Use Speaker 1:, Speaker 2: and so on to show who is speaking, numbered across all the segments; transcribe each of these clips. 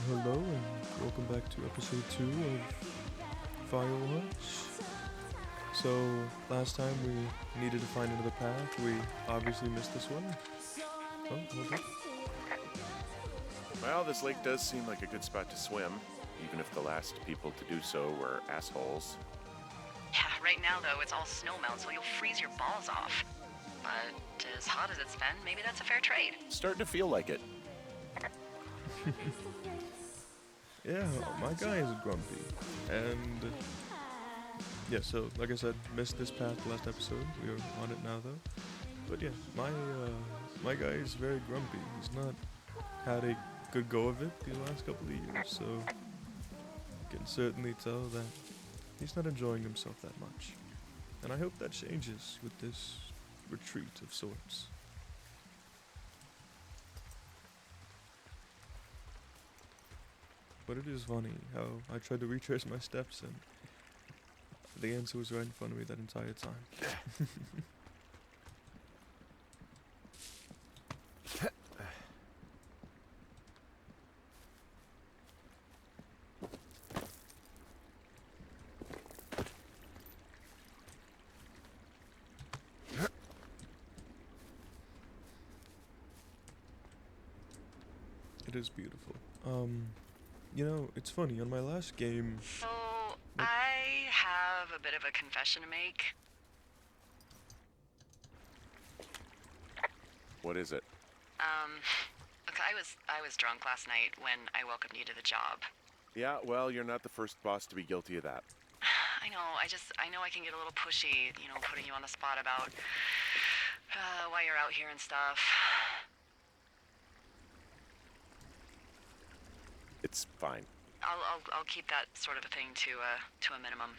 Speaker 1: Hello and welcome back to episode 2 of Firewatch. So, last time we needed to find another path. We obviously missed this one. Oh, hold on.
Speaker 2: Well, this lake does seem like a good spot to swim, even if the last people to do so were assholes.
Speaker 3: Yeah, right now though, it's all snowmelt, so you'll freeze your balls off. But as hot as it's been, maybe that's a fair trade.
Speaker 2: Starting to feel like it.
Speaker 1: Yeah, my guy is grumpy. And yeah, so like I said, missed this path last episode. We are on it now though. But yeah, my guy is very grumpy. He's not had a good go of it these last couple of years, so you can certainly tell that he's not enjoying himself that much. And I hope that changes with this retreat of sorts. But it is funny how I tried to retrace my steps and the answer was right in front of me that entire time. It is beautiful. You know, it's funny, on my last game...
Speaker 3: So, I have a bit of a confession to make.
Speaker 2: What is it?
Speaker 3: Look, I was drunk last night when I welcomed you to the job.
Speaker 2: Yeah, well, you're not the first boss to be guilty of that.
Speaker 3: I know, I know I can get a little pushy, putting you on the spot about why you're out here and stuff.
Speaker 2: It's fine.
Speaker 3: I'll keep that sort of a thing to a minimum.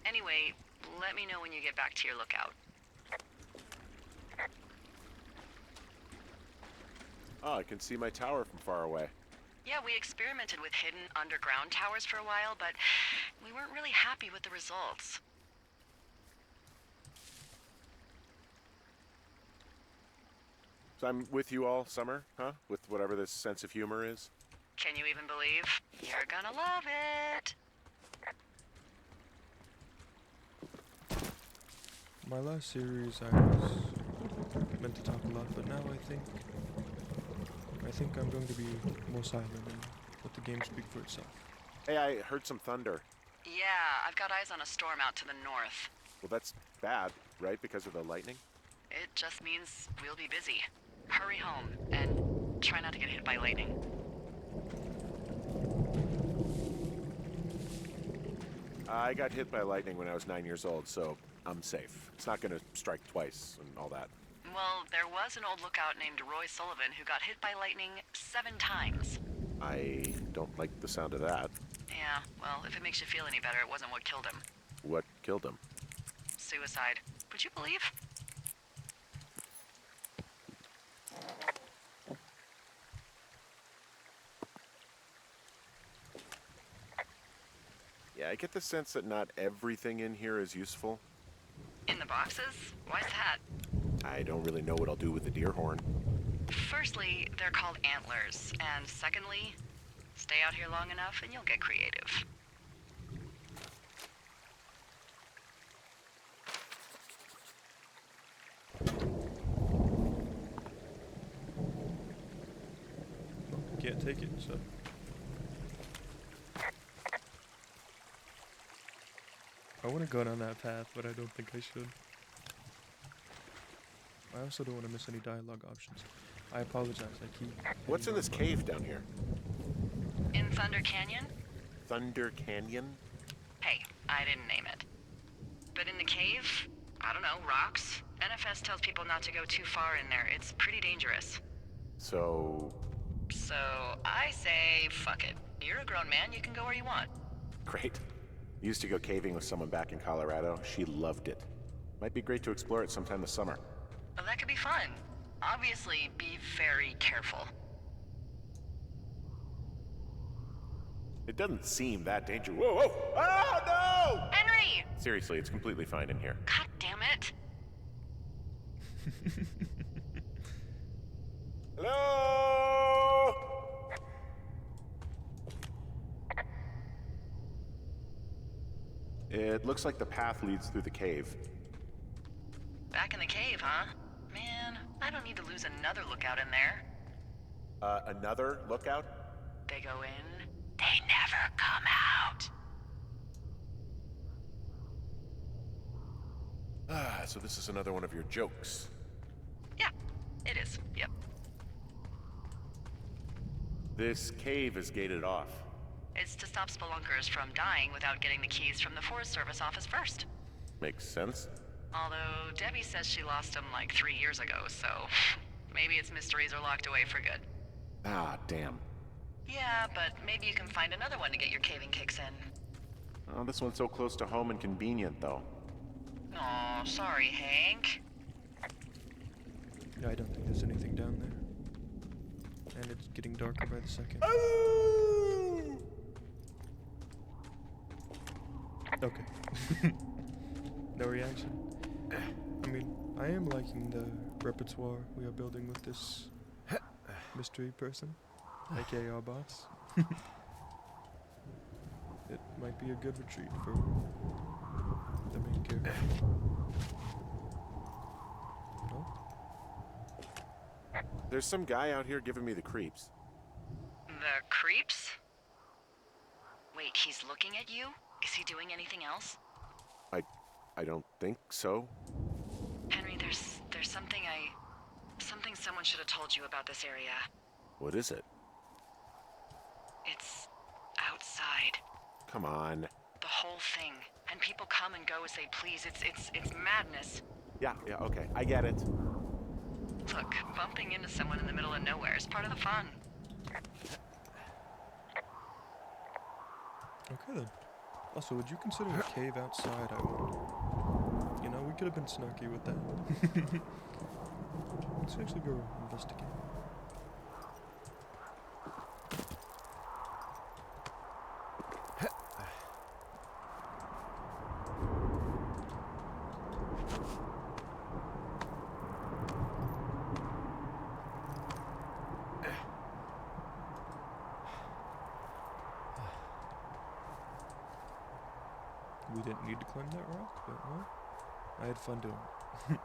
Speaker 3: Anyway, let me know when you get back to your lookout.
Speaker 2: Oh, I can see my tower from far away.
Speaker 3: Yeah, we experimented with hidden underground towers for a while, but we weren't really happy with the results.
Speaker 2: So I'm with you all summer, huh? With whatever this sense of humor is.
Speaker 3: Can you even believe? You're gonna love it!
Speaker 1: My last series I was meant to talk a lot, but now I think I'm going to be more silent and let the game speak for itself.
Speaker 2: Hey, I heard some thunder.
Speaker 3: Yeah, I've got eyes on a storm out to the north.
Speaker 2: Well, that's bad, right? Because of the lightning?
Speaker 3: It just means we'll be busy. Hurry home, and try not to get hit by lightning.
Speaker 2: I got hit by lightning when I was 9 years old, so I'm safe. It's not gonna strike twice and all that.
Speaker 3: Well, there was an old lookout named Roy Sullivan who got hit by lightning 7 times.
Speaker 2: I don't like the sound of that.
Speaker 3: Yeah, well, if it makes you feel any better, it wasn't what killed him.
Speaker 2: What killed him?
Speaker 3: Suicide. Would you believe?
Speaker 2: Yeah, I get the sense that not everything in here is useful.
Speaker 3: In the boxes? Why's that?
Speaker 2: I don't really know what I'll do with the deer horn.
Speaker 3: Firstly, they're called antlers, and secondly, stay out here long enough and you'll get creative.
Speaker 1: Can't take it, so... I want to go down that path, but I don't think I should. I also don't want to miss any dialogue options. I apologize, I keep...
Speaker 2: What's in this cave down here?
Speaker 3: In Thunder Canyon?
Speaker 2: Thunder Canyon?
Speaker 3: Hey, I didn't name it. But in the cave, I don't know, rocks? NFS tells people not to go too far in there. It's pretty dangerous.
Speaker 2: So
Speaker 3: I say, fuck it. You're a grown man, you can go where you want.
Speaker 2: great. Used to go caving with someone back in Colorado. She loved it. Might be great to explore it sometime this summer.
Speaker 3: Well, that could be fun. Obviously, be very careful.
Speaker 2: It doesn't seem that dangerous. Whoa, whoa! Oh, no!
Speaker 3: Henry!
Speaker 2: Seriously, it's completely fine in here.
Speaker 3: God damn it.
Speaker 2: Hello? It looks like the path leads through the cave.
Speaker 3: Back in the cave, huh? Man, I don't need to lose another lookout in there.
Speaker 2: Another lookout?
Speaker 3: They go in, they never come out.
Speaker 2: Ah, so this is another one of your jokes.
Speaker 3: Yeah, it is. Yep.
Speaker 2: This cave is gated off.
Speaker 3: It's to stop spelunkers from dying without getting the keys from the Forest Service office first.
Speaker 2: Makes sense.
Speaker 3: Although Debbie says she lost them like 3 years ago, so maybe its mysteries are locked away for good.
Speaker 2: Ah, damn.
Speaker 3: Yeah, but maybe you can find another one to get your caving kicks in.
Speaker 2: Oh, this one's so close to home and convenient, though.
Speaker 3: Aw, sorry, Hank.
Speaker 1: Yeah, I don't think there's anything down there. And it's getting darker by the second. Okay. No reaction. I mean, I am liking the repertoire we are building with this mystery person, aka our boss. It might be a good retreat for the main character. No?
Speaker 2: There's some guy out here giving me the creeps.
Speaker 3: The creeps? Wait, he's looking at you? Is he doing anything else?
Speaker 2: I don't think so.
Speaker 3: Henry, there's something someone should have told you about this area.
Speaker 2: What is it?
Speaker 3: It's outside.
Speaker 2: Come on.
Speaker 3: The whole thing. And people come and go as they please. It's madness.
Speaker 2: Yeah, okay, I get it.
Speaker 3: Look, bumping into someone in the middle of nowhere is part of the fun.
Speaker 1: Okay then. Also, would you consider a cave outside, I wonder? You know, we could have been snarky with that. Let's actually go investigate. We didn't need to climb that rock, but well, I had fun doing it.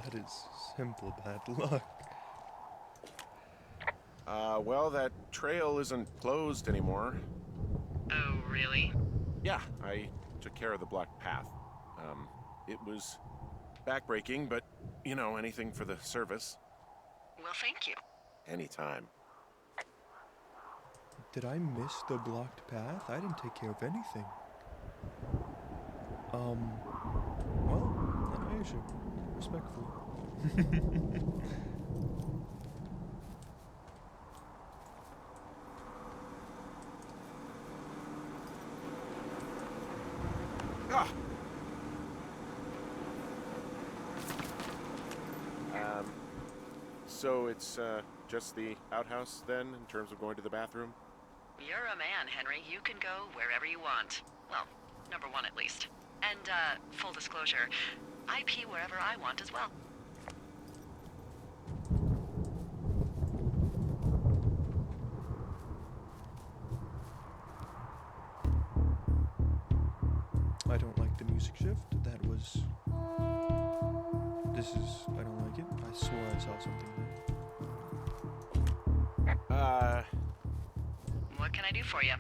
Speaker 1: That is simple bad luck.
Speaker 2: Well, that trail isn't closed anymore.
Speaker 3: Oh, really?
Speaker 2: Yeah, I took care of the blocked path. It was backbreaking, but, you know, anything for the service.
Speaker 3: Well, thank you.
Speaker 2: Anytime.
Speaker 1: Did I miss the blocked path? I didn't take care of anything. Well, not my issue. Respectfully.
Speaker 2: Ah! So it's, just the outhouse, then, in terms of going to the bathroom?
Speaker 3: You're a man, Henry. You can go wherever you want. Well, number one at least. And, full disclosure, I pee wherever I want as well.
Speaker 1: I don't like the music shift. That was... This is... I don't like it. I swore I saw something there.
Speaker 3: What can I do for you?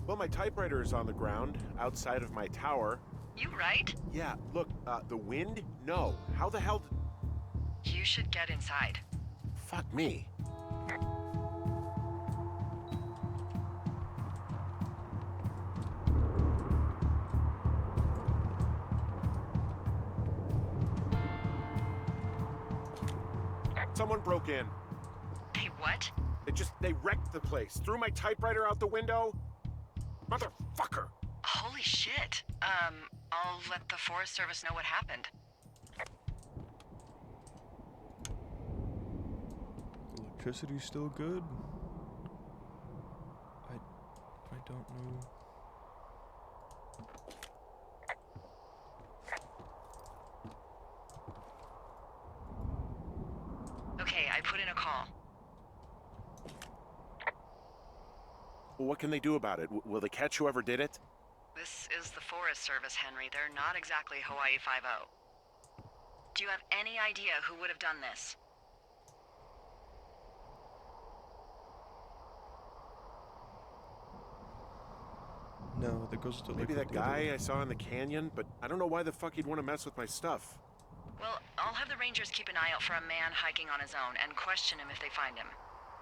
Speaker 2: Well, my typewriter is on the ground, outside of my tower.
Speaker 3: You right?
Speaker 2: Yeah, look, the wind? No. How the hell
Speaker 3: You should get inside.
Speaker 2: Fuck me. Someone broke in.
Speaker 3: Hey, what?
Speaker 2: They wrecked the place. Threw my typewriter out the window. Motherfucker!
Speaker 3: Holy shit. I'll let the Forest Service know what happened.
Speaker 1: Electricity's still good? I don't know.
Speaker 3: Okay, I put in a call.
Speaker 2: Well, what can they do about it? Will they catch whoever did it?
Speaker 3: This is the Forest Service, Henry. They're not exactly Hawaii Five-0. Do you have any idea who would have done this?
Speaker 1: No, that goes to
Speaker 2: Maybe
Speaker 1: like
Speaker 2: that guy I saw in the canyon, but I don't know why the fuck he'd want to mess with my stuff.
Speaker 3: Well, I'll have the Rangers keep an eye out for a man hiking on his own and question him if they find him.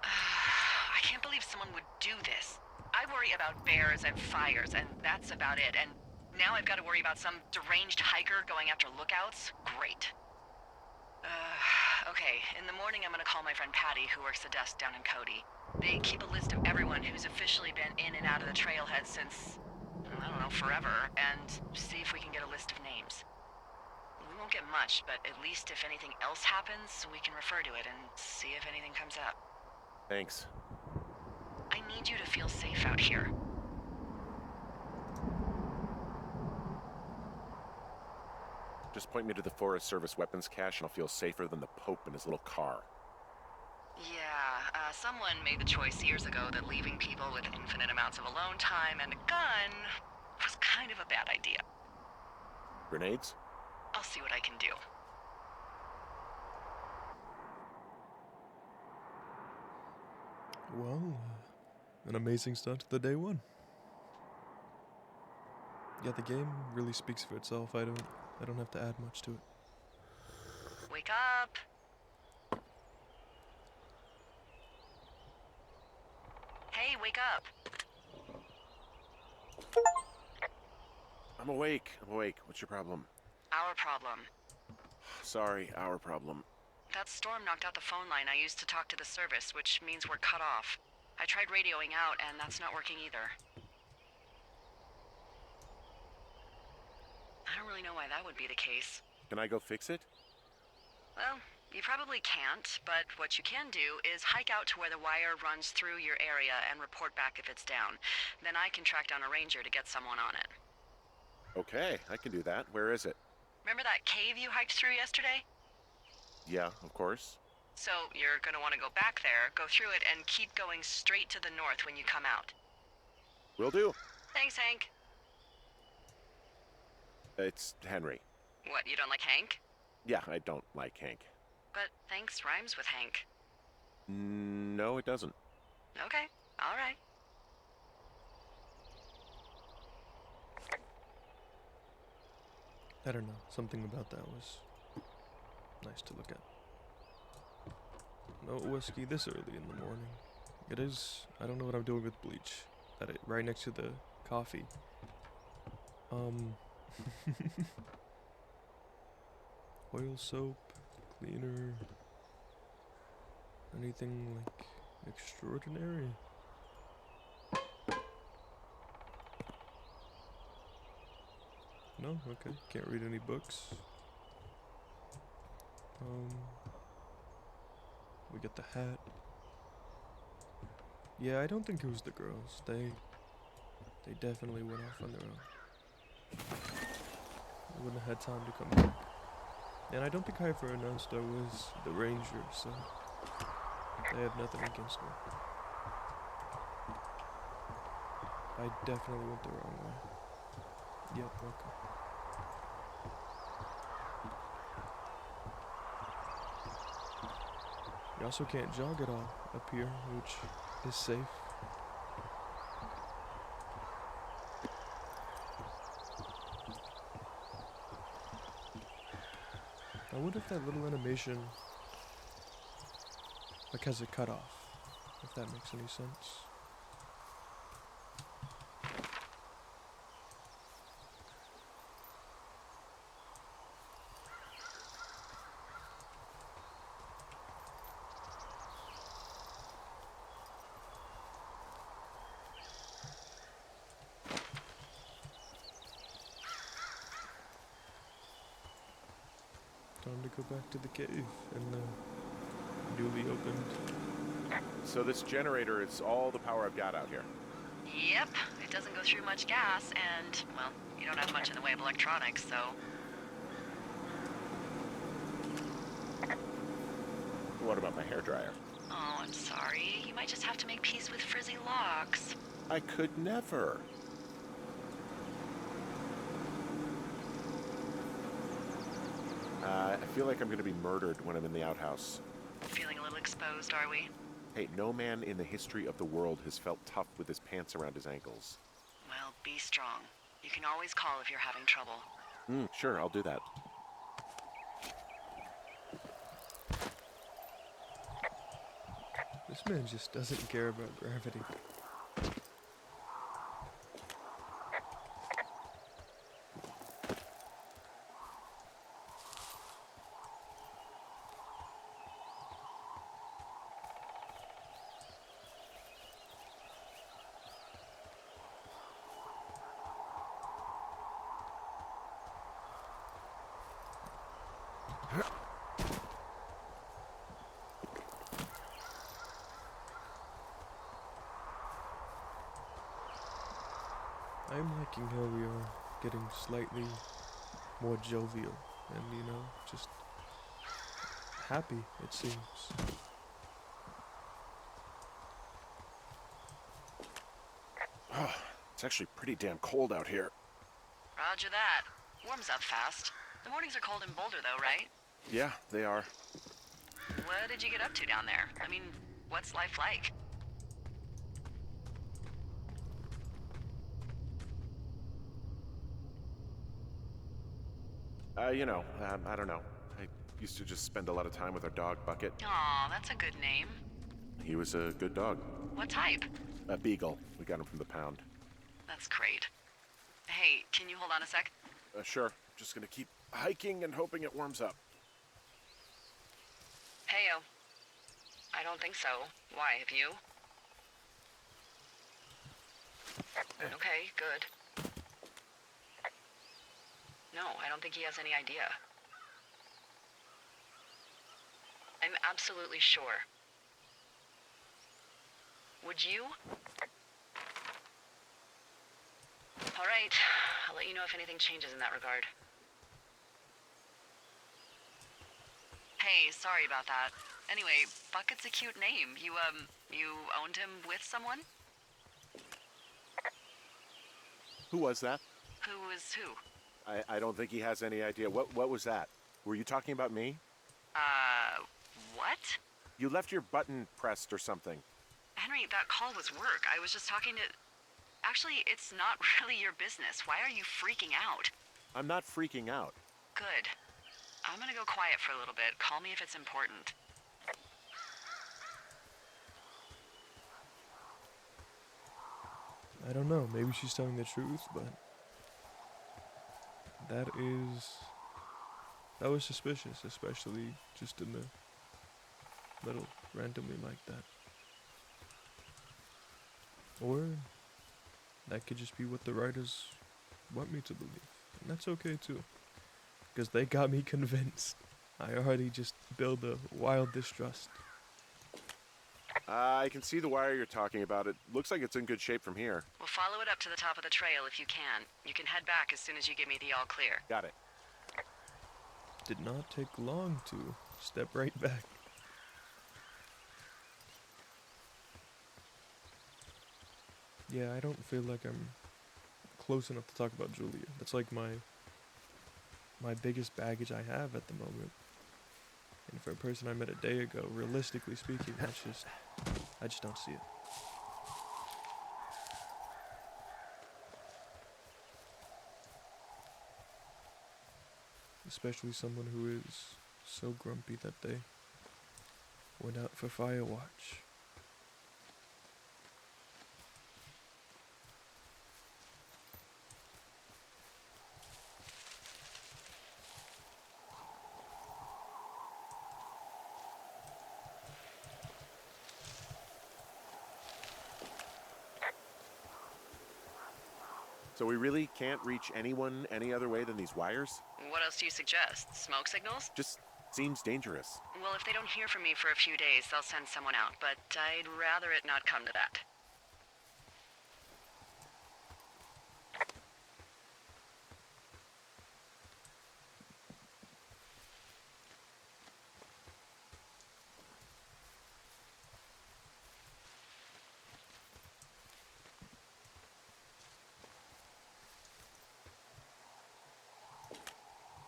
Speaker 3: I can't believe someone would do this. I worry about bears and fires, and that's about it. And now I've got to worry about some deranged hiker going after lookouts? Great. Okay, in the morning I'm gonna call my friend Patty, who works the desk down in Cody. They keep a list of everyone who's officially been in and out of the trailhead since, I don't know, forever, and see if we can get a list of names. We won't get much, but at least if anything else happens, we can refer to it and see if anything comes up.
Speaker 2: Thanks.
Speaker 3: I need you to feel safe out here.
Speaker 2: Just point me to the Forest Service weapons cache and I'll feel safer than the Pope in his little car.
Speaker 3: Yeah, someone made the choice years ago that leaving people with infinite amounts of alone time and a gun was kind of a bad idea.
Speaker 2: Grenades?
Speaker 3: I'll see what I can do.
Speaker 1: Well, an amazing start to the day one. Yeah, the game really speaks for itself. I don't have to add much to it.
Speaker 3: Wake up! Hey, wake up!
Speaker 2: I'm awake. What's your problem?
Speaker 3: Our problem.
Speaker 2: Sorry, our problem.
Speaker 3: That storm knocked out the phone line I used to talk to the service, which means we're cut off. I tried radioing out, and that's not working either. I don't really know why that would be the case.
Speaker 2: Can I go fix it?
Speaker 3: Well, you probably can't, but what you can do is hike out to where the wire runs through your area and report back if it's down. Then I can track down a ranger to get someone on it.
Speaker 2: Okay, I can do that. Where is it?
Speaker 3: Remember that cave you hiked through yesterday?
Speaker 2: Yeah, of course.
Speaker 3: So you're gonna want to go back there, go through it, and keep going straight to the north when you come out.
Speaker 2: Will do.
Speaker 3: Thanks, Hank.
Speaker 2: It's Henry.
Speaker 3: What, you don't like Hank?
Speaker 2: Yeah, I don't like Hank.
Speaker 3: But thanks rhymes with Hank.
Speaker 2: No, it doesn't.
Speaker 3: Okay, all right.
Speaker 1: I don't know. Something about that was nice to look at. No whiskey this early in the morning. It is. I don't know what I'm doing with bleach. Right next to the coffee. Oil, soap, cleaner. Anything like extraordinary? No? Okay. Can't read any books. We get the hat. Yeah, I don't think it was the girls. They definitely went off on their own. I wouldn't have had time to come back. And I don't think I ever announced I was the ranger, so they have nothing against me. I definitely went the wrong way. Yep, okay. You also can't jog at all up here, which is safe. I wonder if that little animation like has a cutoff, if that makes any sense. to go back to the cave in the newly opened.
Speaker 2: So this generator is all the power I've got out here.
Speaker 3: Yep, it doesn't go through much gas, and, well, you don't have much in the way of electronics, so...
Speaker 2: What about my hairdryer?
Speaker 3: Oh, I'm sorry. You might just have to make peace with frizzy locks.
Speaker 2: I could never. I feel like I'm going to be murdered when I'm in the outhouse.
Speaker 3: Feeling a little exposed, are we?
Speaker 2: Hey, no man in the history of the world has felt tough with his pants around his ankles.
Speaker 3: Well, be strong. You can always call if you're having trouble.
Speaker 2: Sure, I'll do that.
Speaker 1: This man just doesn't care about gravity. I'm liking how we are getting slightly more jovial and, just happy, it seems.
Speaker 2: It's actually pretty damn cold out here.
Speaker 3: Roger that. Warms up fast. The mornings are cold in Boulder, though, right?
Speaker 2: Yeah, they are.
Speaker 3: What did you get up to down there? I mean, what's life like?
Speaker 2: I don't know. I used to just spend a lot of time with our dog, Bucket.
Speaker 3: Aw, that's a good name.
Speaker 2: He was a good dog.
Speaker 3: What type?
Speaker 2: A beagle. We got him from the pound.
Speaker 3: That's great. Hey, can you hold on a sec?
Speaker 2: Sure. Just gonna keep hiking and hoping it warms up.
Speaker 3: Heyo. I don't think so. Why, have you? Okay, good. No, I don't think he has any idea. I'm absolutely sure. Would you? All right, I'll let you know if anything changes in that regard. Hey, sorry about that. Anyway, Bucket's a cute name. You owned him with someone?
Speaker 2: Who was that?
Speaker 3: Who is who?
Speaker 2: I don't think he has any idea. What was that? Were you talking about me?
Speaker 3: What?
Speaker 2: You left your button pressed or something.
Speaker 3: Henry, that call was work. I was just talking to... Actually, it's not really your business. Why are you freaking out?
Speaker 2: I'm not freaking out.
Speaker 3: Good. I'm gonna go quiet for a little bit. Call me if it's important.
Speaker 1: I don't know, maybe she's telling the truth, but that was suspicious, especially just in the middle, randomly like that. Or that could just be what the writers want me to believe, and that's okay too, because they got me convinced. I already just build a wild distrust.
Speaker 2: I can see the wire you're talking about. It looks like it's in good shape from here.
Speaker 3: We'll follow it up to the top of the trail if you can. You can head back as soon as you give me the all clear.
Speaker 2: Got it.
Speaker 1: Did not take long to step right back. Yeah, I don't feel like I'm close enough to talk about Julia. That's like my biggest baggage I have at the moment. And for a person I met a day ago, realistically speaking, I just don't see it. Especially someone who is so grumpy that they went out for Firewatch.
Speaker 2: So we really can't reach anyone any other way than these wires?
Speaker 3: What else do you suggest? Smoke signals?
Speaker 2: Just Seems dangerous.
Speaker 3: Well, if they don't hear from me for a few days, they'll send someone out, but I'd rather it not come to that.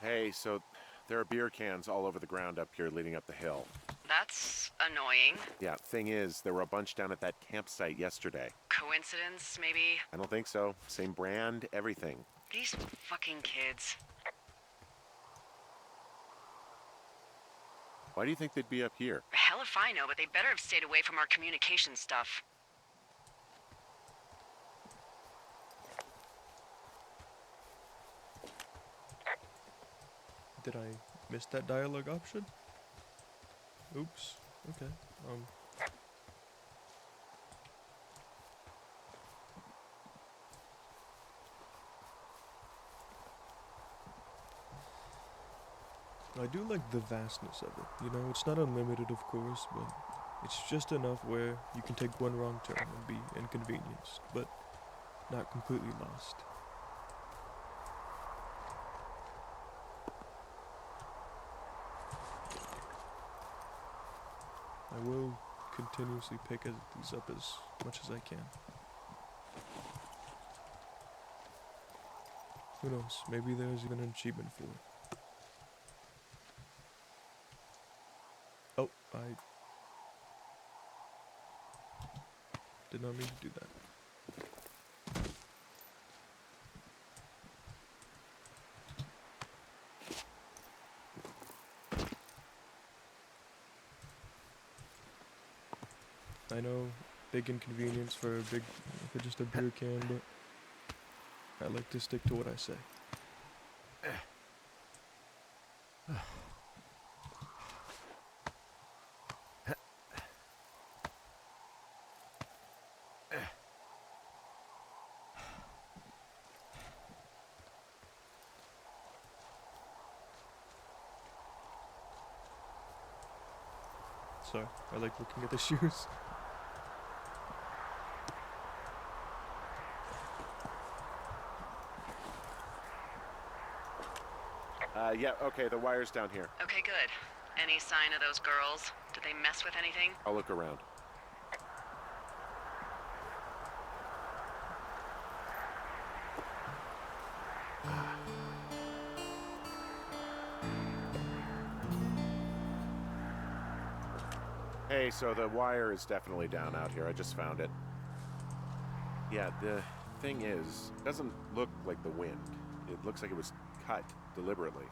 Speaker 2: Hey, so there are beer cans all over the ground up here leading up the hill.
Speaker 3: That's annoying.
Speaker 2: Yeah, thing is, there were a bunch down at that campsite yesterday.
Speaker 3: Coincidence, maybe?
Speaker 2: I don't think so. Same brand, everything.
Speaker 3: These fucking kids.
Speaker 2: Why do you think they'd be up here?
Speaker 3: Hell if I know, but they better have stayed away from our communication stuff.
Speaker 1: Did I miss that dialogue option? Oops. Okay. I do like the vastness of it. You know, it's not unlimited, of course, but it's just enough where you can take one wrong turn and be inconvenienced, but not completely lost. I will continuously pick these up as much as I can. Who knows, maybe there's even an achievement for it. Oh, I did not mean to do that. I know, big inconvenience for just a beer can, but I like to stick to what I say. Sorry, I like looking at the shoes.
Speaker 2: Yeah, okay, the wire's down here.
Speaker 3: Okay, good. Any sign of those girls? Did they mess with anything?
Speaker 2: I'll look around. Hey, so the wire is definitely down out here. I just found it. Yeah, the thing is, it doesn't look like the wind. It looks like it was cut deliberately.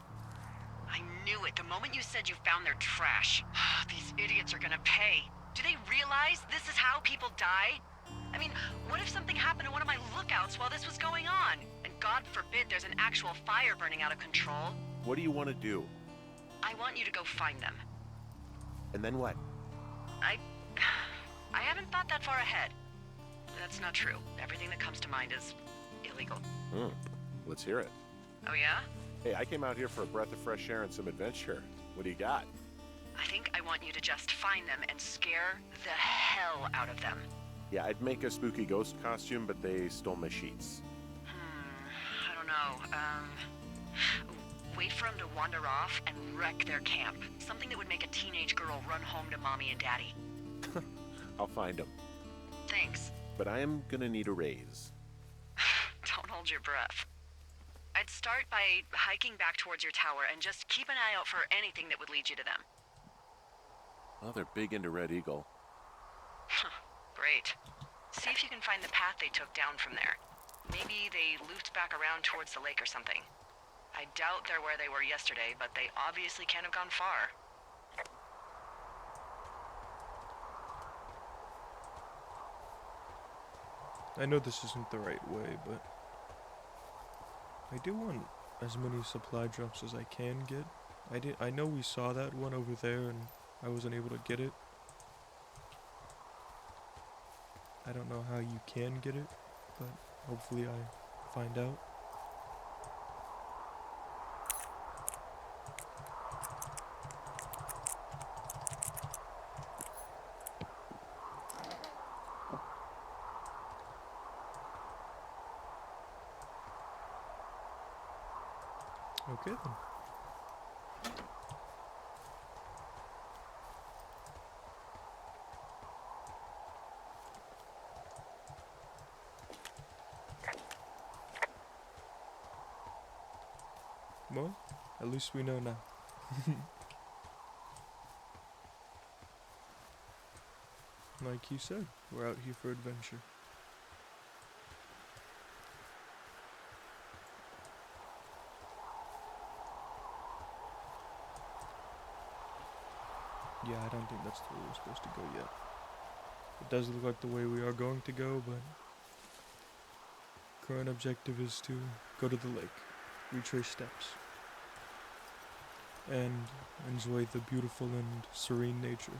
Speaker 3: I knew it the moment you said you found their trash. These idiots are gonna pay. Do they realize this is how people die? I mean, what if something happened to one of my lookouts while this was going on? And God forbid there's an actual fire burning out of control.
Speaker 2: What do you want to do?
Speaker 3: I want you to go find them.
Speaker 2: And then what?
Speaker 3: I haven't thought that far ahead. That's not true. Everything that comes to mind is illegal.
Speaker 2: Let's hear it.
Speaker 3: Oh yeah?
Speaker 2: Hey, I came out here for a breath of fresh air and some adventure. What do you got?
Speaker 3: I think I want you to just find them and scare the hell out of them.
Speaker 2: Yeah, I'd make a spooky ghost costume, but they stole my sheets.
Speaker 3: I don't know. Wait for them to wander off and wreck their camp. Something that would make a teenage girl run home to mommy and daddy.
Speaker 2: I'll find them.
Speaker 3: Thanks.
Speaker 2: But I am gonna need a raise.
Speaker 3: Don't hold your breath. I'd start by hiking back towards your tower and just keep an eye out for anything that would lead you to them.
Speaker 2: Well, they're big into Red Eagle.
Speaker 3: Great. See if you can find the path they took down from there. Maybe they looped back around towards the lake or something. I doubt they're where they were yesterday, but they obviously can't have gone far.
Speaker 1: I know this isn't the right way, but I do want as many supply drops as I can get. I know we saw that one over there and I wasn't able to get it. I don't know how you can get it, but hopefully I find out. Okay then. Well, at least we know now. Like you said, we're out here for adventure. Yeah, I don't think that's the way we're supposed to go yet. It does look like the way we are going to go, but current objective is to go to the lake, retrace steps, and enjoy the beautiful and serene nature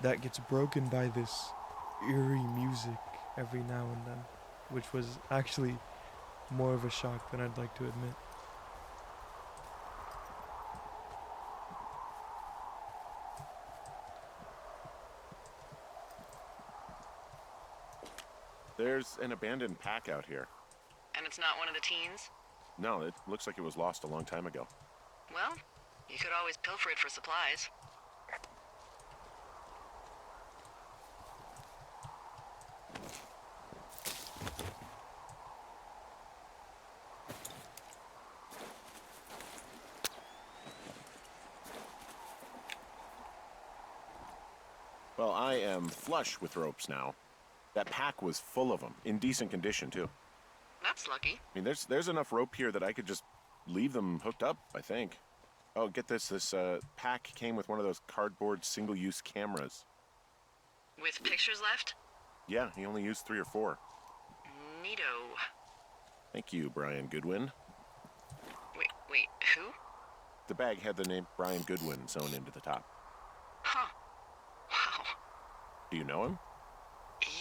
Speaker 1: that gets broken by this eerie music every now and then, which was actually more of a shock than I'd like to admit.
Speaker 2: There's an abandoned pack out here.
Speaker 3: And it's not one of the teens?
Speaker 2: No, it looks like it was lost a long time ago.
Speaker 3: Well, you could always pilfer it for supplies.
Speaker 2: Well, I am flush with ropes now. That pack was full of them, in decent condition, too.
Speaker 3: That's lucky.
Speaker 2: I mean, there's enough rope here that I could just leave them hooked up, I think. Oh, get this. This pack came with one of those cardboard single-use cameras.
Speaker 3: With pictures left?
Speaker 2: Yeah, he only used 3 or 4.
Speaker 3: Neato.
Speaker 2: Thank you, Brian Goodwin.
Speaker 3: Wait, who?
Speaker 2: The bag had the name Brian Goodwin sewn into the top.
Speaker 3: Huh. Wow.
Speaker 2: Do you know him?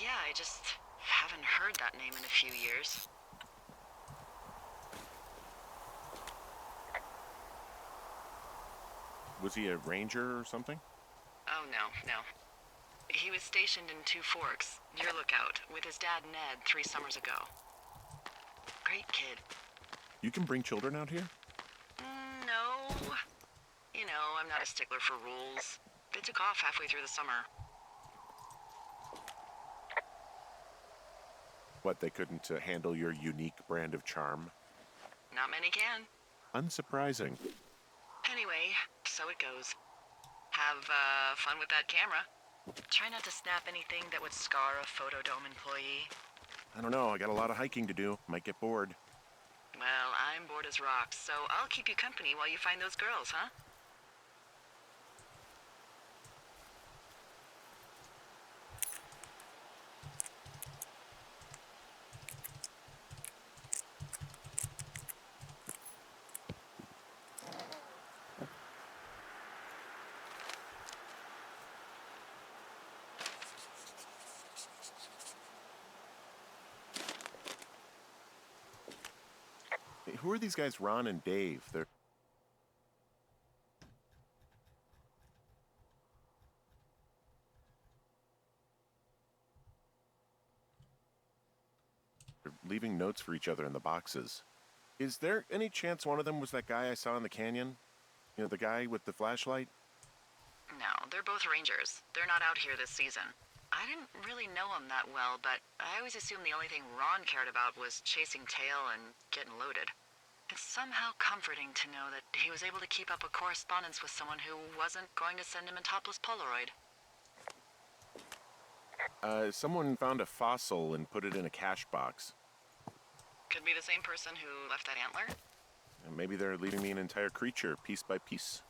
Speaker 3: Yeah, I just haven't heard that name in a few years.
Speaker 2: Was he a ranger or something?
Speaker 3: Oh, no. He was stationed in Two Forks, your lookout, with his dad Ned 3 summers ago. Great kid.
Speaker 2: You can bring children out here?
Speaker 3: No. You know, I'm not a stickler for rules. They took off halfway through the summer.
Speaker 2: What, they couldn't handle your unique brand of charm?
Speaker 3: Not many can.
Speaker 2: Unsurprising.
Speaker 3: Anyway, so it goes. Have fun with that camera. Try not to snap anything that would scar a Photodome employee.
Speaker 2: I don't know, I got a lot of hiking to do. Might get bored.
Speaker 3: Well, I'm bored as rocks, so I'll keep you company while you find those girls, huh?
Speaker 2: Hey, who are these guys, Ron and Dave? They're leaving notes for each other in the boxes. Is there any chance one of them was that guy I saw in the canyon? You know, the guy with the flashlight?
Speaker 3: No, they're both rangers. They're not out here this season. I didn't really know him that well, but I always assumed the only thing Ron cared about was chasing tail and getting loaded. It's somehow comforting to know that he was able to keep up a correspondence with someone who wasn't going to send him a topless Polaroid.
Speaker 2: Someone found a fossil and put it in a cash box.
Speaker 3: Could be the same person who left that antler.
Speaker 2: And maybe they're leaving me an entire creature, piece by piece.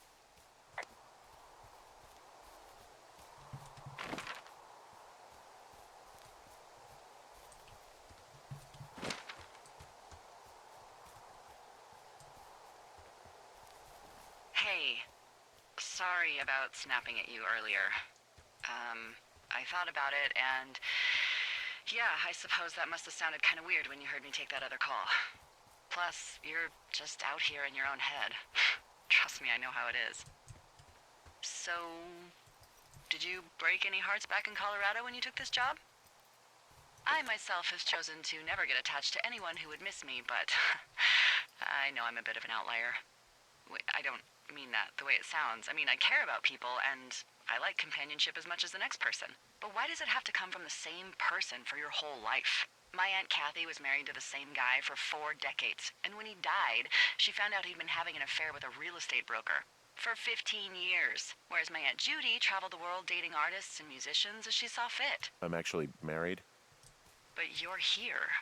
Speaker 3: Hey, sorry about snapping at you earlier. I thought about it, and yeah, I suppose that must have sounded kind of weird when you heard me take that other call. Plus, you're just out here in your own head. Trust me, I know how it is. So, did you break any hearts back in Colorado when you took this job? I myself have chosen to never get attached to anyone who would miss me, but I know I'm a bit of an outlier. I don't mean that the way it sounds. I mean, I care about people, and I like companionship as much as the next person. But why does it have to come from the same person for your whole life? My Aunt Kathy was married to the same guy for 4 decades, and when he died, she found out he'd been having an affair with a real estate broker for 15 years, whereas my Aunt Judy traveled the world dating artists and musicians as she saw fit.
Speaker 2: I'm actually married.
Speaker 3: But you're here.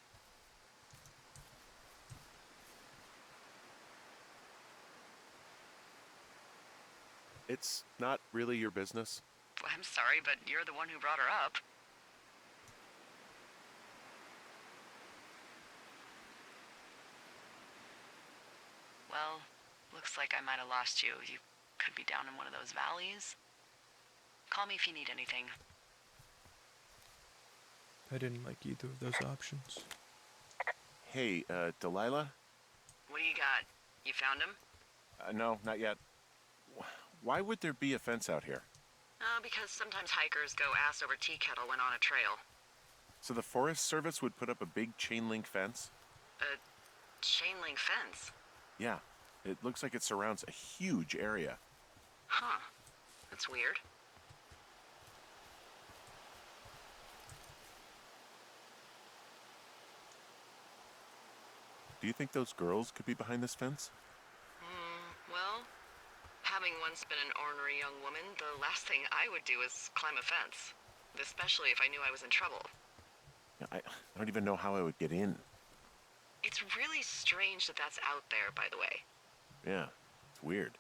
Speaker 2: It's not really your business.
Speaker 3: I'm sorry, but you're the one who brought her up. Well, looks like I might have lost you. You could be down in one of those valleys. Call me if you need anything.
Speaker 1: I didn't like either of those options.
Speaker 2: Hey, Delilah?
Speaker 3: What do you got? You found him?
Speaker 2: No, not yet. Why would there be a fence out here?
Speaker 3: Because sometimes hikers go ass over tea kettle when on a trail.
Speaker 2: So the Forest Service would put up a big chain link fence?
Speaker 3: A chain link fence?
Speaker 2: Yeah. It looks like it surrounds a huge area.
Speaker 3: Huh. That's weird.
Speaker 2: Do you think those girls could be behind this fence?
Speaker 3: Well, having once been an ornery young woman, the last thing I would do is climb a fence. Especially if I knew I was in trouble.
Speaker 2: Yeah, I don't even know how I would get in.
Speaker 3: It's really strange that that's out there, by the way.
Speaker 2: Yeah, it's weird.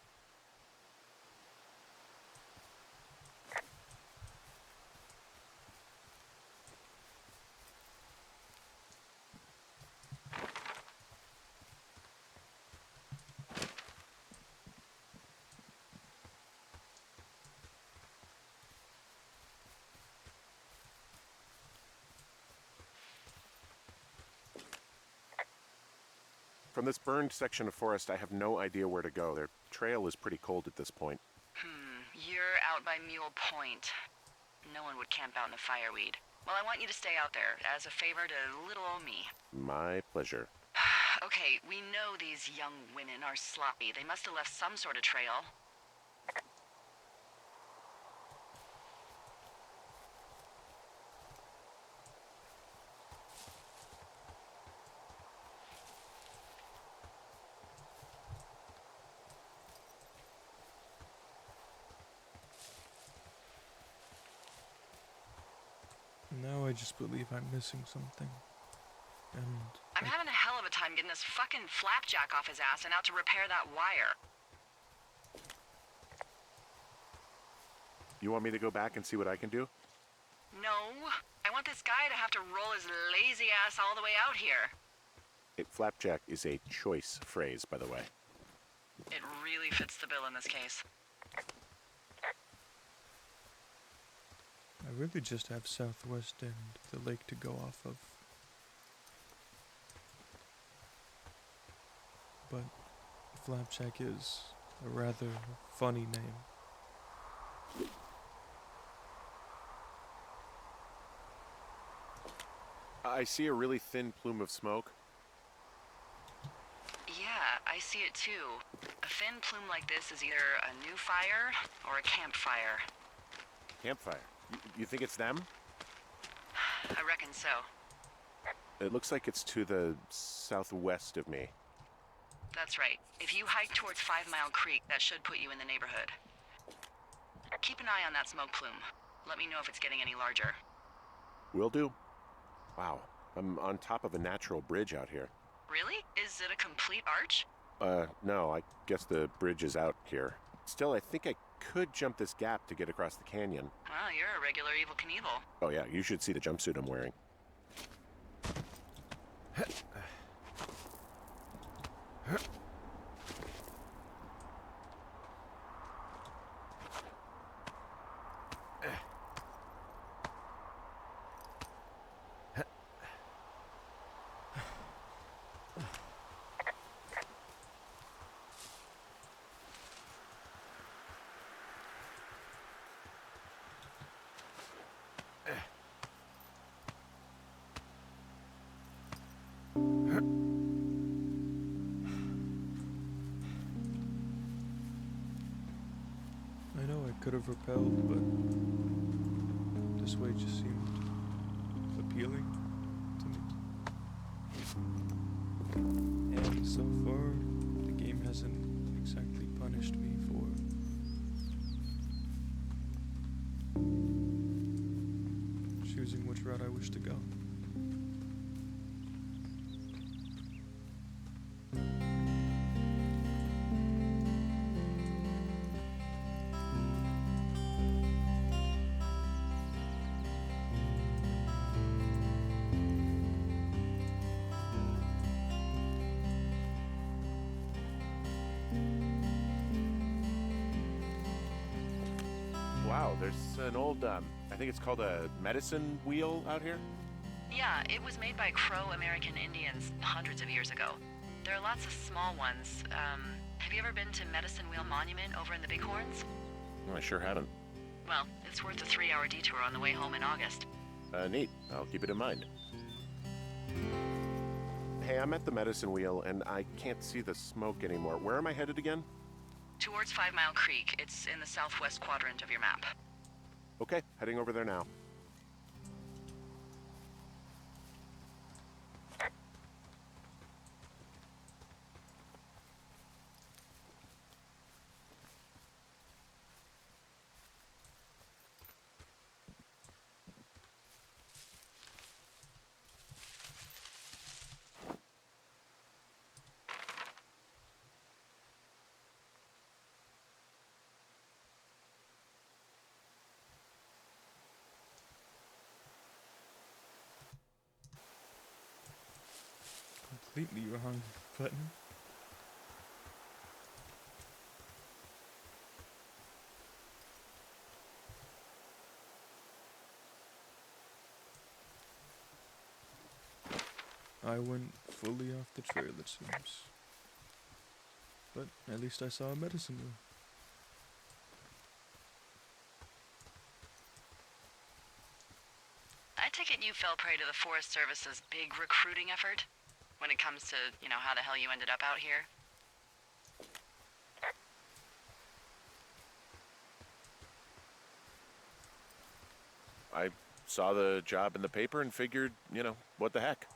Speaker 2: From this burned section of forest, I have no idea where to go. Their trail is pretty cold at this point.
Speaker 3: You're out by Mule Point. No one would camp out in a fireweed. Well, I want you to stay out there, as a favor to little old me.
Speaker 2: My pleasure.
Speaker 3: Okay, we know these young women are sloppy. They must have left some sort of trail.
Speaker 1: Now I just believe I'm missing something. And
Speaker 3: I'm having a hell of a time getting this fucking flapjack off his ass and out to repair that wire.
Speaker 2: You want me to go back and see what I can do?
Speaker 3: No, I want this guy to have to roll his lazy ass all the way out here.
Speaker 2: Flapjack is a choice phrase, by the way.
Speaker 3: It really fits the bill in this case.
Speaker 1: I really just have Southwest and the lake to go off of. But Flapjack is a rather funny name.
Speaker 2: I see a really thin plume of smoke.
Speaker 3: Yeah, I see it too. A thin plume like this is either a new fire or a campfire.
Speaker 2: Campfire. You think it's them?
Speaker 3: I reckon so.
Speaker 2: It looks like it's to the southwest of me.
Speaker 3: That's right. If you hike towards 5 Mile Creek, that should put you in the neighborhood. Keep an eye on that smoke plume. Let me know if it's getting any larger.
Speaker 2: Will do. Wow, I'm on top of a natural bridge out here.
Speaker 3: Really? Is it a complete arch?
Speaker 2: No, I guess the bridge is out here. Still, I think I could jump this gap to get across the canyon.
Speaker 3: Well, you're a regular Evel Knievel.
Speaker 2: Oh yeah, you should see the jumpsuit I'm wearing.
Speaker 1: could have repelled, but this way just seemed appealing to me. And so far, the game hasn't exactly punished me for choosing which route I wish to go.
Speaker 2: Wow, there's an old, I think it's called a medicine wheel out here.
Speaker 3: Yeah, it was made by Crow American Indians hundreds of years ago. There are lots of small ones. Have you ever been to Medicine Wheel Monument over in the Bighorns?
Speaker 2: I sure haven't.
Speaker 3: Well, it's worth a 3-hour detour on the way home in August.
Speaker 2: Neat. I'll keep it in mind. Hey, I'm at the medicine wheel, and I can't see the smoke anymore. Where am I headed again?
Speaker 3: Towards 5 Mile Creek. It's in the southwest quadrant of your map.
Speaker 2: Okay, heading over there now.
Speaker 1: Completely wrong button. I went fully off the trail, it seems. But at least I saw a medicine wheel.
Speaker 3: I take it you fell prey to the Forest Service's big recruiting effort? When it comes to, how the hell you ended up out here?
Speaker 2: I saw the job in the paper and figured, what the heck.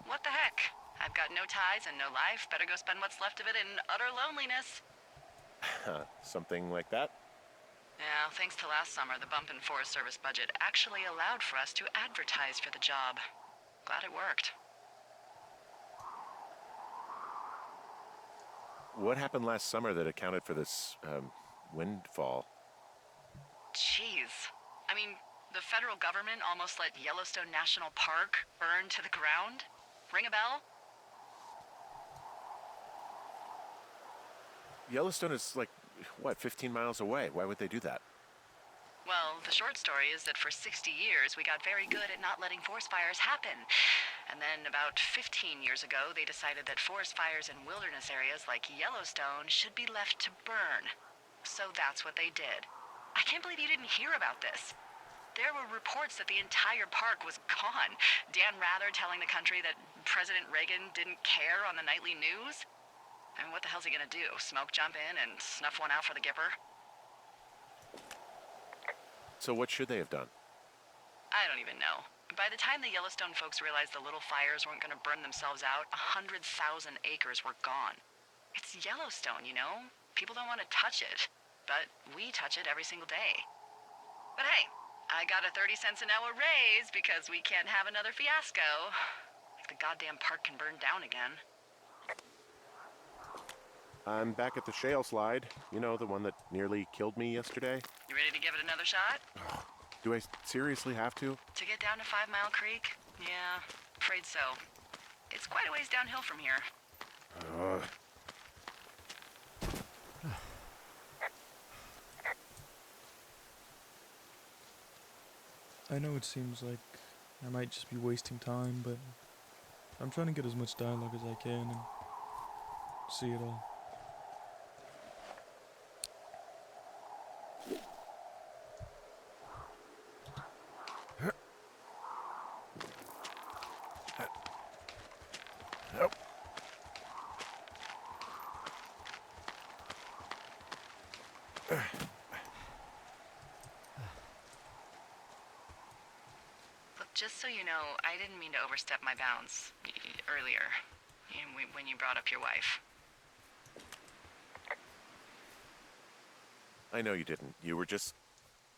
Speaker 3: What the heck? I've got no ties and no life. Better go spend what's left of it in utter loneliness.
Speaker 2: Something like that?
Speaker 3: Yeah, thanks to last summer, the bump in Forest Service budget actually allowed for us to advertise for the job. Glad it worked.
Speaker 2: What happened last summer that accounted for this, windfall?
Speaker 3: Jeez. I mean, the federal government almost let Yellowstone National Park burn to the ground? Ring a bell?
Speaker 2: Yellowstone is 15 miles away? Why would they do that?
Speaker 3: Well, the short story is that for 60 years, we got very good at not letting forest fires happen. And then about 15 years ago, they decided that forest fires in wilderness areas like Yellowstone should be left to burn. So that's what they did. I can't believe you didn't hear about this. There were reports that the entire park was gone. Dan Rather telling the country that President Reagan didn't care on the nightly news. I mean, what the hell's he gonna do? Smoke jump in and snuff one out for the Gipper?
Speaker 2: So what should they have done?
Speaker 3: I don't even know. By the time the Yellowstone folks realized the little fires weren't gonna burn themselves out, 100,000 acres were gone. It's Yellowstone, People don't want to touch it. But we touch it every single day. But hey, I got a 30 cents an hour raise because we can't have another fiasco. Like the goddamn park can burn down again.
Speaker 2: I'm back at the shale slide. The one that nearly killed me yesterday.
Speaker 3: You ready to give it another shot?
Speaker 2: Do I seriously have to?
Speaker 3: To get down to 5 Mile Creek? Yeah, afraid so. It's quite a ways downhill from here.
Speaker 1: I know it seems like I might just be wasting time, but I'm trying to get as much dialogue as I can and see it all.
Speaker 3: Just so you know, I didn't mean to overstep my bounds earlier when you brought up your wife.
Speaker 2: I know you didn't. You were just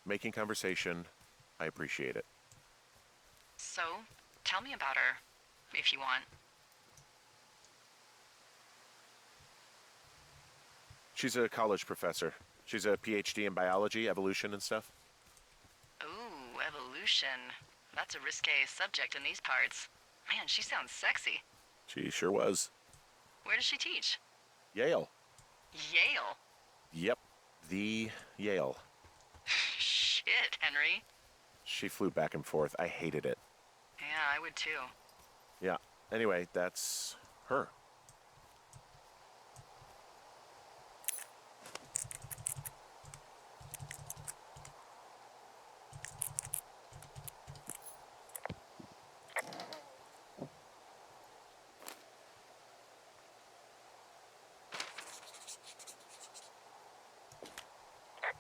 Speaker 2: making conversation. I appreciate it.
Speaker 3: So, tell me about her, if you want.
Speaker 2: She's a college professor. She's a PhD in biology, evolution, and stuff.
Speaker 3: Ooh, evolution. That's a risque subject in these parts. Man, she sounds sexy.
Speaker 2: She sure was.
Speaker 3: Where does she teach?
Speaker 2: Yale.
Speaker 3: Yale?
Speaker 2: Yep, the Yale.
Speaker 3: Shit, Henry.
Speaker 2: She flew back and forth. I hated it.
Speaker 3: Yeah, I would too.
Speaker 2: Yeah. Anyway, that's her.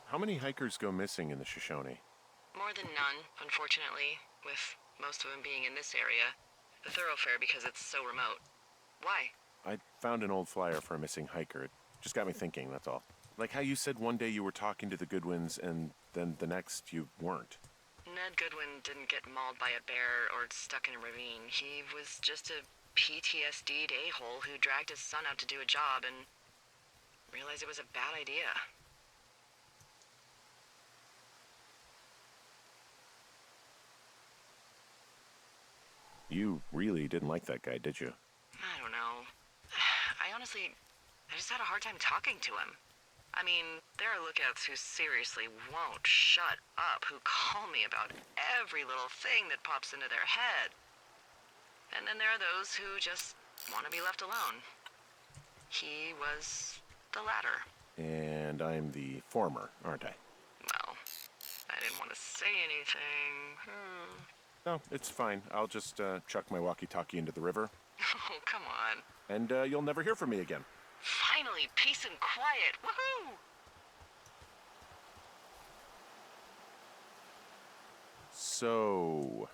Speaker 2: How many hikers go missing in the Shoshone?
Speaker 3: More than none, unfortunately, with most of them being in this area. The thoroughfare because it's so remote. Why?
Speaker 2: I found an old flyer for a missing hiker. It just got me thinking, that's all. Like how you said one day you were talking to the Goodwins and then the next you weren't.
Speaker 3: Ned Goodwin didn't get mauled by a bear or stuck in a ravine. He was just a PTSD'd a-hole who dragged his son out to do a job and realized it was a bad idea.
Speaker 2: You really didn't like that guy, did you?
Speaker 3: I don't know. I just had a hard time talking to him. I mean, there are lookouts who seriously won't shut up, who call me about every little thing that pops into their head. And then there are those who just want to be left alone. He was the latter.
Speaker 2: And I'm the former, aren't I?
Speaker 3: Well, I didn't want to say anything.
Speaker 2: No, it's fine. I'll just chuck my walkie-talkie into the river.
Speaker 3: Oh, come on.
Speaker 2: And you'll never hear from me again.
Speaker 3: Finally, peace and quiet. Woohoo!
Speaker 2: So...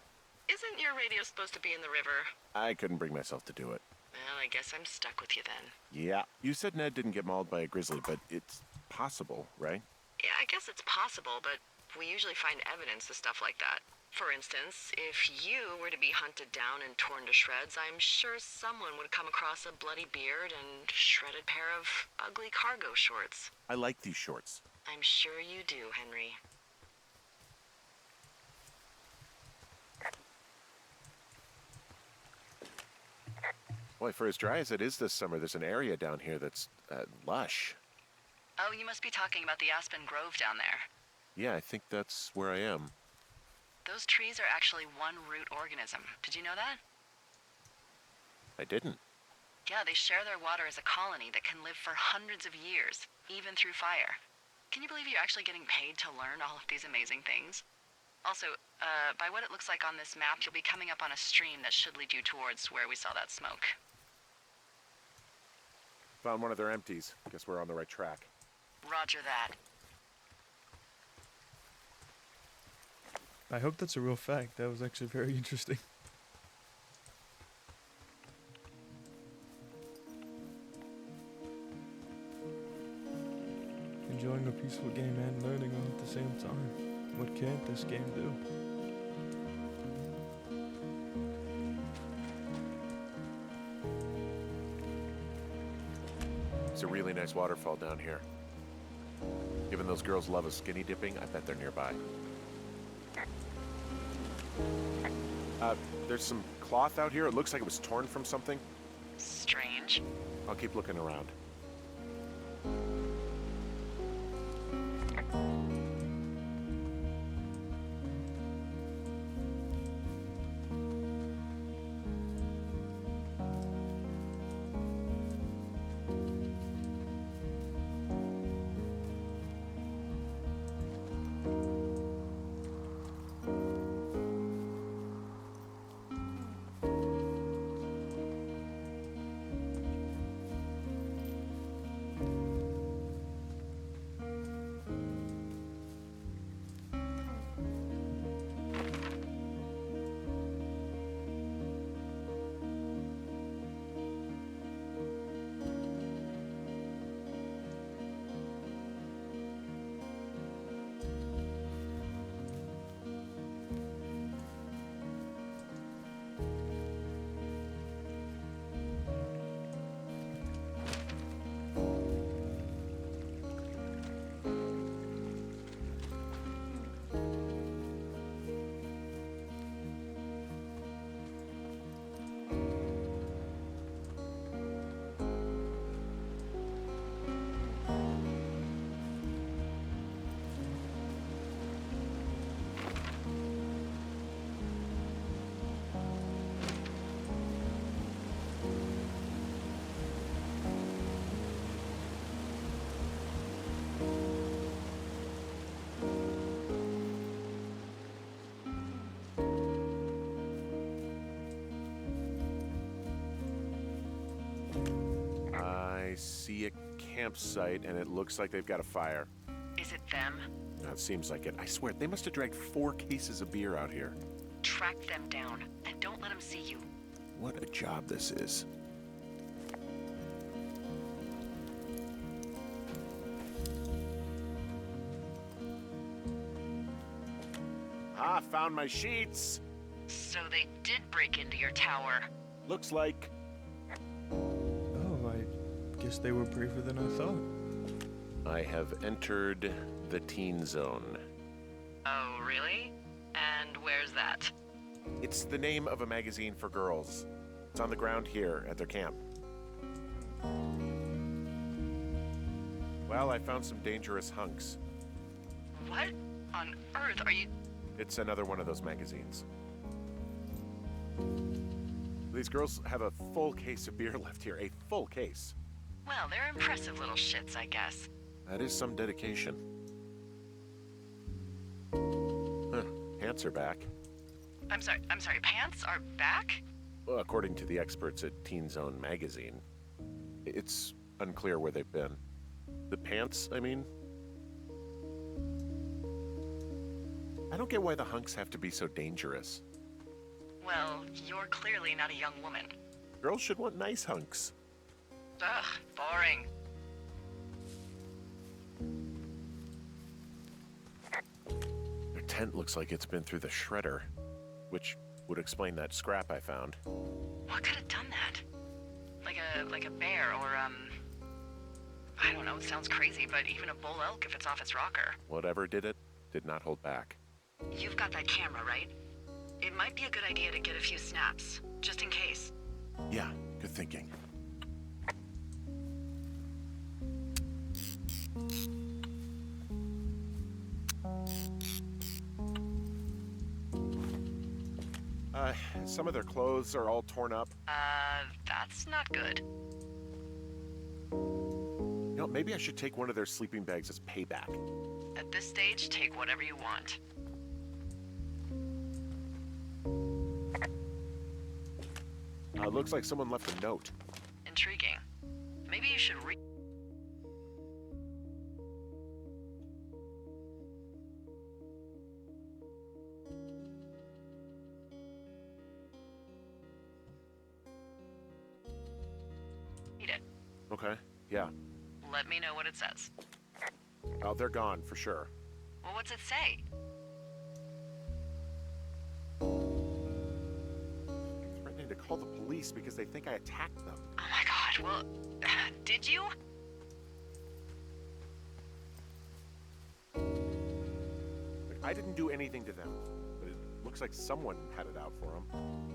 Speaker 3: Isn't your radio supposed to be in the river?
Speaker 2: I couldn't bring myself to do it.
Speaker 3: Well, I guess I'm stuck with you then.
Speaker 2: Yeah. You said Ned didn't get mauled by a grizzly, but it's possible, right?
Speaker 3: Yeah, I guess it's possible, but we usually find evidence of stuff like that. For instance, if you were to be hunted down and torn to shreds, I'm sure someone would come across a bloody beard and shredded pair of ugly cargo shorts.
Speaker 2: I like these shorts.
Speaker 3: I'm sure you do, Henry.
Speaker 2: Boy, for as dry as it is this summer, there's an area down here that's lush.
Speaker 3: Oh, you must be talking about the Aspen Grove down there.
Speaker 2: Yeah, I think that's where I am.
Speaker 3: Those trees are actually one root organism. Did you know that?
Speaker 2: I didn't.
Speaker 3: Yeah, they share their water as a colony that can live for hundreds of years, even through fire. Can you believe you're actually getting paid to learn all of these amazing things? Also, by what it looks like on this map, you'll be coming up on a stream that should lead you towards where we saw that smoke.
Speaker 2: Found one of their empties. Guess we're on the right track.
Speaker 3: Roger that.
Speaker 1: I hope that's a real fact. That was actually very interesting. Enjoying a peaceful game and learning all at the same time. What can't this game do?
Speaker 2: It's a really nice waterfall down here. Given those girls love a skinny dipping, I bet they're nearby. There's some cloth out here. It looks like it was torn from something.
Speaker 3: Strange.
Speaker 2: I'll keep looking around. I see a campsite, and it looks like they've got a fire.
Speaker 3: Is it them?
Speaker 2: No, it seems like it. I swear, they must have dragged 4 cases of beer out here.
Speaker 3: Track them down, and don't let them see you.
Speaker 2: What a job this is. Ah, found my sheets.
Speaker 3: So they did break into your tower.
Speaker 2: Looks like...
Speaker 1: Oh, I guess they were braver than I thought.
Speaker 2: I have entered the teen zone.
Speaker 3: Oh, really? And where's that?
Speaker 2: It's the name of a magazine for girls. It's on the ground here at their camp. Well, I found some dangerous hunks.
Speaker 3: What on earth are you...
Speaker 2: It's another one of those magazines. These girls have a full case of beer left here. A full case.
Speaker 3: Well, they're impressive little shits, I guess.
Speaker 2: That is some dedication. Huh. Pants are back.
Speaker 3: I'm sorry, pants are back?
Speaker 2: Well, according to the experts at Teen Zone magazine. It's unclear where they've been. The pants, I mean? I don't get why the hunks have to be so dangerous.
Speaker 3: Well, you're clearly not a young woman.
Speaker 2: Girls should want nice hunks.
Speaker 3: Ugh, boring.
Speaker 2: Their tent looks like it's been through the shredder, which would explain that scrap I found.
Speaker 3: What could have done that? Like a bear or, I don't know, it sounds crazy, but even a bull elk if it's off its rocker.
Speaker 2: Whatever did it, did not hold back.
Speaker 3: You've got that camera, right? It might be a good idea to get a few snaps, just in case.
Speaker 2: Yeah, good thinking. Some of their clothes are all torn up.
Speaker 3: That's not good.
Speaker 2: You know, maybe I should take one of their sleeping bags as payback.
Speaker 3: At this stage, take whatever you want.
Speaker 2: Looks like someone left a note.
Speaker 3: Intriguing. Maybe you should read it.
Speaker 2: Okay, yeah.
Speaker 3: Let me know what it says.
Speaker 2: Oh, they're gone, for sure.
Speaker 3: Well, what's it say?
Speaker 2: Threatening to call the police because they think I attacked them.
Speaker 3: Oh my god, well, did you?
Speaker 2: Like, I didn't do anything to them, but it looks like someone had it out for them.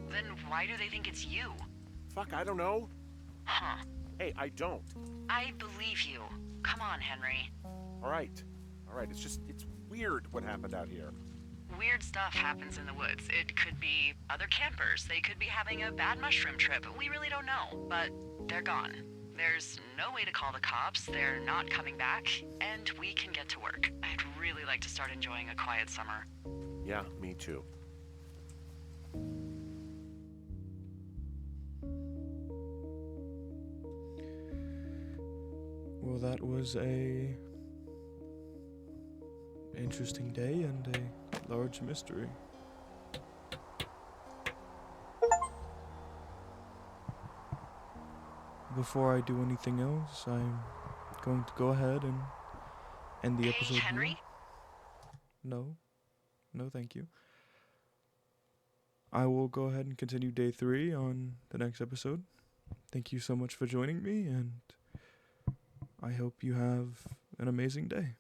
Speaker 3: Then why do they think it's you?
Speaker 2: Fuck, I don't know.
Speaker 3: Huh.
Speaker 2: Hey, I don't.
Speaker 3: I believe you. Come on, Henry.
Speaker 2: All right, it's weird what happened out here.
Speaker 3: Weird stuff happens in the woods. It could be other campers. They could be having a bad mushroom trip. We really don't know, but they're gone. There's no way to call the cops. They're not coming back, and we can get to work. I'd really like to start enjoying a quiet summer.
Speaker 2: Yeah, me too.
Speaker 1: Well, that was a interesting day and a large mystery. Before I do anything else, I'm going to go ahead and end the episode
Speaker 3: Hey, Henry?
Speaker 1: here. No, thank you. I will go ahead and continue day 3 on the next episode. Thank you so much for joining me, and I hope you have an amazing day.